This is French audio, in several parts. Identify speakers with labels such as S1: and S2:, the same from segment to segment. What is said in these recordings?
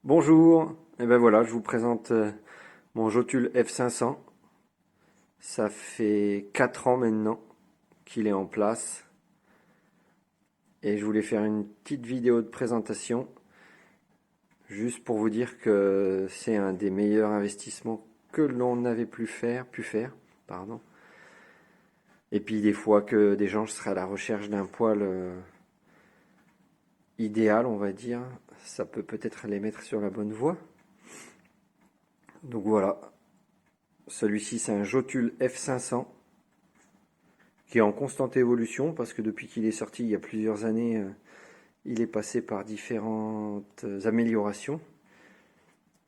S1: Bonjour, et ben voilà, je vous présente mon Jotule F500. Ça fait 4 ans maintenant qu'il est en place et je voulais faire une petite vidéo de présentation juste pour vous dire que c'est un des meilleurs investissements que l'on avait pu faire, pardon. Et puis des fois que des gens seraient à la recherche d'un poêle idéal, on va dire, ça peut peut-être les mettre sur la bonne voie. Donc voilà, celui-ci c'est un Jotule F500 qui est en constante évolution parce que depuis qu'il est sorti il y a plusieurs années, il est passé par différentes améliorations.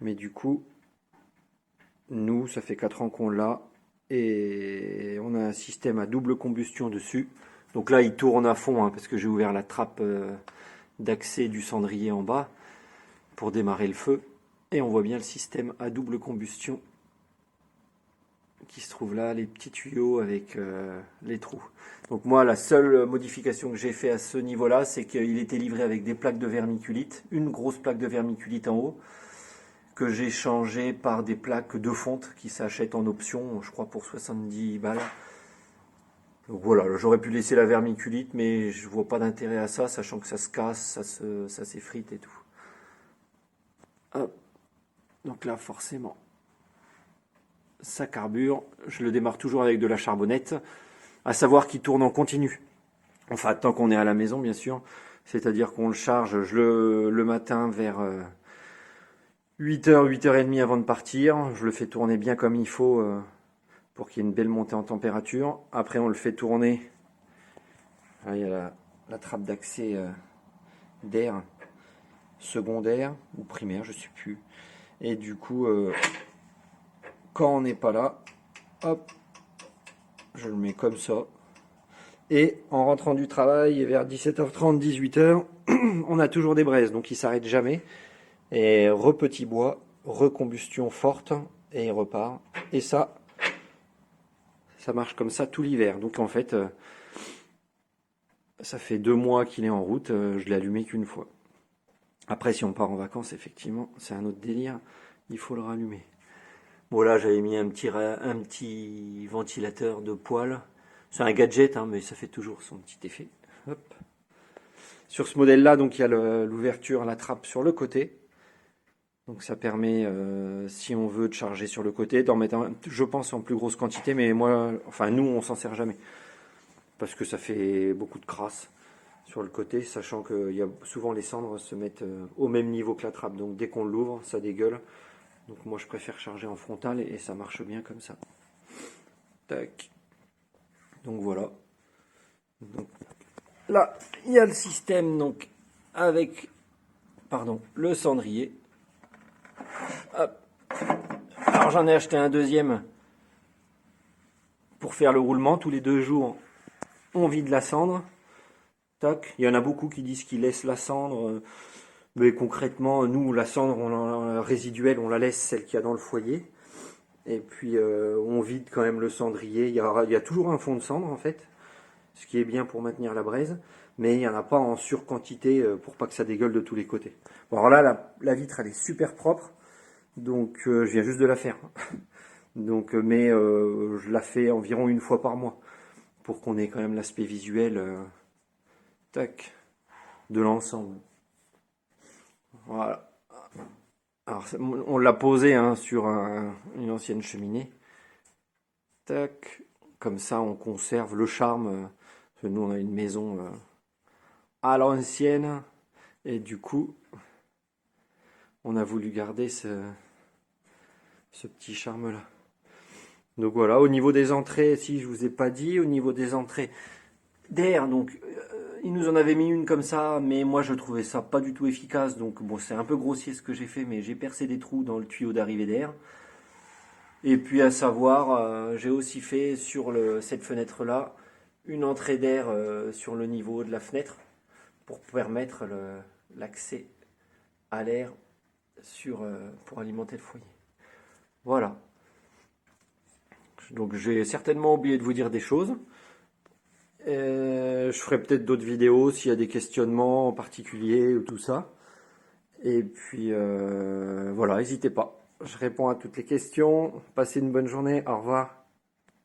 S1: Mais du coup, nous, ça fait 4 ans qu'on l'a et on a un système à double combustion dessus. Donc là, il tourne à fond parce que j'ai ouvert la trappe d'accès du cendrier en bas pour démarrer le feu. Et on voit bien le système à double combustion qui se trouve là, les petits tuyaux avec les trous. Donc moi, la seule modification que j'ai fait à ce niveau-là, c'est qu'il était livré avec des plaques de vermiculite, une grosse plaque de vermiculite en haut, que j'ai changé par des plaques de fonte qui s'achètent en option, je crois pour 70 balles. Donc voilà, j'aurais pu laisser la vermiculite, mais je vois pas d'intérêt à ça, sachant que ça se casse, ça s'effrite et tout. Hop. Donc là, forcément, ça carbure. Je le démarre toujours avec de la charbonnette, à savoir qu'il tourne en continu. Enfin, tant qu'on est à la maison, bien sûr. C'est-à-dire qu'on le charge le matin vers 8h, 8h30 avant de partir. Je le fais tourner bien comme il faut pour qu'il y ait une belle montée en température. Après, on le fait tourner. Là, il y a la trappe d'accès d'air secondaire ou primaire, je ne sais plus. Et du coup, quand on n'est pas là, hop, je le mets comme ça. Et en rentrant du travail, vers 17h30, 18h, on a toujours des braises, donc il s'arrête jamais. Et repetit bois, recombustion forte, et il repart. Et ça marche comme ça tout l'hiver. Donc en fait, ça fait 2 mois qu'il est en route, je l'ai allumé qu'une fois. Après, si on part en vacances, effectivement, c'est un autre délire, il faut le rallumer. Bon là, j'avais mis un petit ventilateur de poêle. C'est un gadget, mais ça fait toujours son petit effet. Hop. Sur ce modèle-là, donc il y a l'ouverture, la trappe sur le côté. Donc ça permet, si on veut, de charger sur le côté, d'en mettre je pense en plus grosse quantité, mais moi, enfin nous, on s'en sert jamais. Parce que ça fait beaucoup de crasse sur le côté, sachant que souvent les cendres se mettent au même niveau que la trappe. Donc dès qu'on l'ouvre, ça dégueule. Donc moi je préfère charger en frontal et ça marche bien comme ça. Tac. Donc voilà. Donc, là, il y a le système donc avec le cendrier. Hop. Alors j'en ai acheté un deuxième pour faire le roulement tous les 2 jours. On vide la cendre. Tac. Il y en a beaucoup qui disent qu'ils laissent la cendre. Mais concrètement, nous, la cendre résiduelle, on la laisse celle qu'il y a dans le foyer. Et puis on vide quand même le cendrier. Il y a toujours un fond de cendre en fait, ce qui est bien pour maintenir la braise. Mais il n'y en a pas en surquantité pour pas que ça dégueule de tous les côtés. Bon, alors là, la vitre, elle est super propre. Donc je viens juste de la faire. Donc, mais je la fais environ une fois par mois pour qu'on ait quand même l'aspect visuel tac, de l'ensemble. Voilà. Alors, on l'a posé sur une ancienne cheminée. Tac. Comme ça, on conserve le charme. Parce que nous, on a une maison à l'ancienne. Et du coup, on a voulu garder ce petit charme-là. Donc voilà, au niveau des entrées, si je vous ai pas dit, au niveau des entrées d'air, donc il nous en avait mis une comme ça, mais moi je trouvais ça pas du tout efficace, donc bon c'est un peu grossier ce que j'ai fait, mais j'ai percé des trous dans le tuyau d'arrivée d'air. Et puis à savoir, j'ai aussi fait sur cette fenêtre-là une entrée d'air sur le niveau de la fenêtre pour permettre l'accès à l'air pour alimenter le foyer. Voilà. Donc j'ai certainement oublié de vous dire des choses. Je ferai peut-être d'autres vidéos s'il y a des questionnements en particulier ou tout ça. Et puis voilà, n'hésitez pas. Je réponds à toutes les questions. Passez une bonne journée. Au revoir.